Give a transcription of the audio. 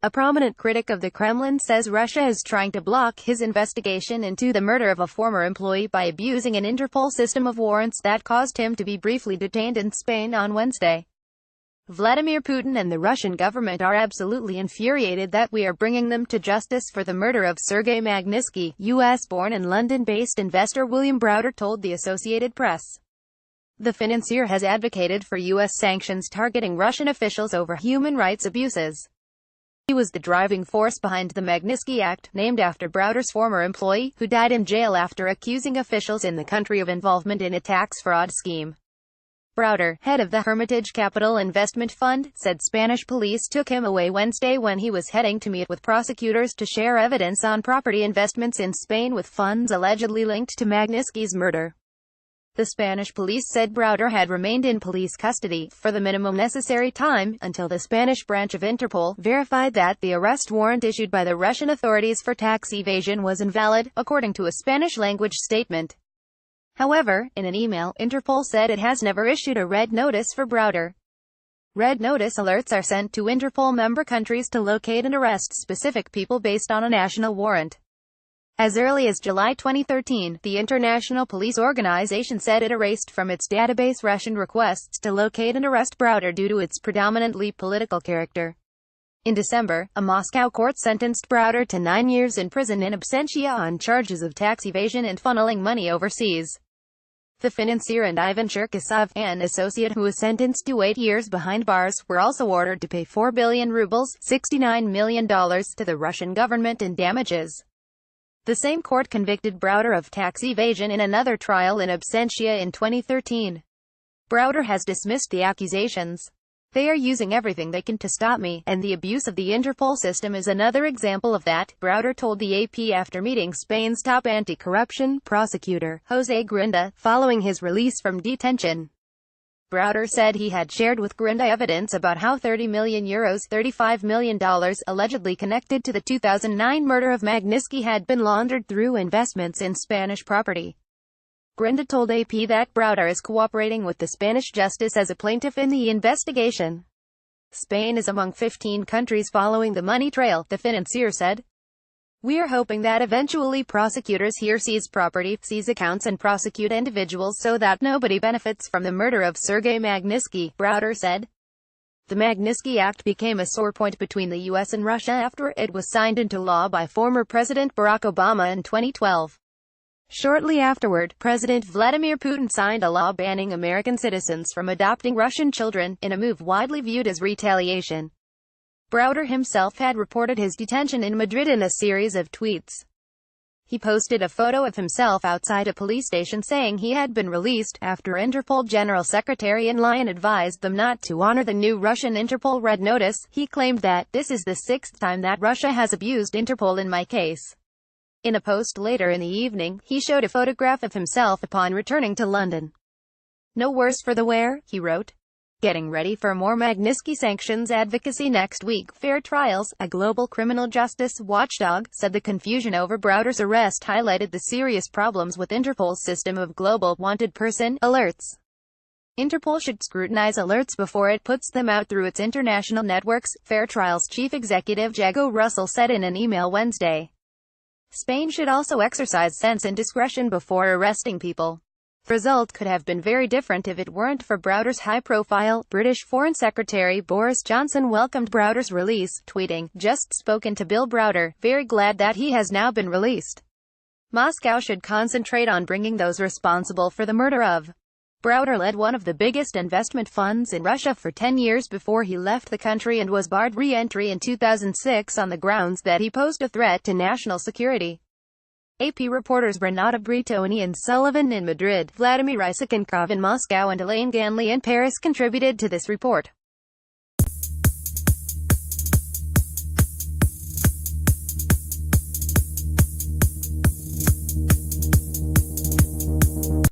A prominent critic of the Kremlin says Russia is trying to block his investigation into the murder of a former employee by abusing an Interpol system of warrants that caused him to be briefly detained in Spain on Wednesday. Vladimir Putin and the Russian government are absolutely infuriated that we are bringing them to justice for the murder of Sergei Magnitsky, US-born and London-based investor William Browder told the Associated Press. The financier has advocated for U.S. sanctions targeting Russian officials over human rights abuses. He was the driving force behind the Magnitsky Act, named after Browder's former employee, who died in jail after accusing officials in the country of involvement in a tax fraud scheme. Browder, head of the Hermitage Capital Investment Fund, said Spanish police took him away Wednesday when he was heading to meet with prosecutors to share evidence on property investments in Spain with funds allegedly linked to Magnitsky's murder. The Spanish police said Browder had remained in police custody for the minimum necessary time, until the Spanish branch of Interpol verified that the arrest warrant issued by the Russian authorities for tax evasion was invalid, according to a Spanish-language statement. However, in an email, Interpol said it has never issued a red notice for Browder. Red notice alerts are sent to Interpol member countries to locate and arrest specific people based on a national warrant. As early as July 2013, the International Police Organization said it erased from its database Russian requests to locate and arrest Browder due to its predominantly political character. In December, a Moscow court sentenced Browder to 9 years in prison in absentia on charges of tax evasion and funneling money overseas. The financier and Ivan Cherkasov, an associate who was sentenced to 8 years behind bars, were also ordered to pay 4 billion rubles ($69 million) to the Russian government in damages. The same court convicted Browder of tax evasion in another trial in absentia in 2013. Browder has dismissed the accusations. "They are using everything they can to stop me, and the abuse of the Interpol system is another example of that," Browder told the AP after meeting Spain's top anti-corruption prosecutor, José Grinda, following his release from detention. Browder said he had shared with Grinda evidence about how €30 million $35 million allegedly connected to the 2009 murder of Magnitsky had been laundered through investments in Spanish property. Grinda told AP that Browder is cooperating with the Spanish justice as a plaintiff in the investigation. Spain is among 15 countries following the money trail, the financier said. "We are hoping that eventually prosecutors here seize property, seize accounts and prosecute individuals so that nobody benefits from the murder of Sergei Magnitsky," Browder said. The Magnitsky Act became a sore point between the U.S. and Russia after it was signed into law by former President Barack Obama in 2012. Shortly afterward, President Vladimir Putin signed a law banning American citizens from adopting Russian children, in a move widely viewed as retaliation. Browder himself had reported his detention in Madrid in a series of tweets. He posted a photo of himself outside a police station saying he had been released, after Interpol General Secretary Ian Lyon advised them not to honor the new Russian Interpol Red Notice. He claimed that, "This is the 6th time that Russia has abused Interpol in my case." In a post later in the evening, he showed a photograph of himself upon returning to London. "No worse for the wear," he wrote. Getting ready for more Magnitsky sanctions advocacy next week. Fair Trials, a global criminal justice watchdog, said the confusion over Browder's arrest highlighted the serious problems with Interpol's system of global wanted person alerts. Interpol should scrutinize alerts before it puts them out through its international networks, Fair Trials chief executive Jago Russell said in an email Wednesday. Spain should also exercise sense and discretion before arresting people. The result could have been very different if it weren't for Browder's high-profile. British Foreign Secretary Boris Johnson welcomed Browder's release, tweeting, "Just spoken to Bill Browder, very glad that he has now been released. Moscow should concentrate on bringing those responsible for the murder of." Browder led one of the biggest investment funds in Russia for 10 years before he left the country and was barred re-entry in 2006 on the grounds that he posed a threat to national security. AP reporters Renata Britoni and Sullivan in Madrid, Vladimir Isakonkov in Moscow and Elaine Ganley in Paris contributed to this report.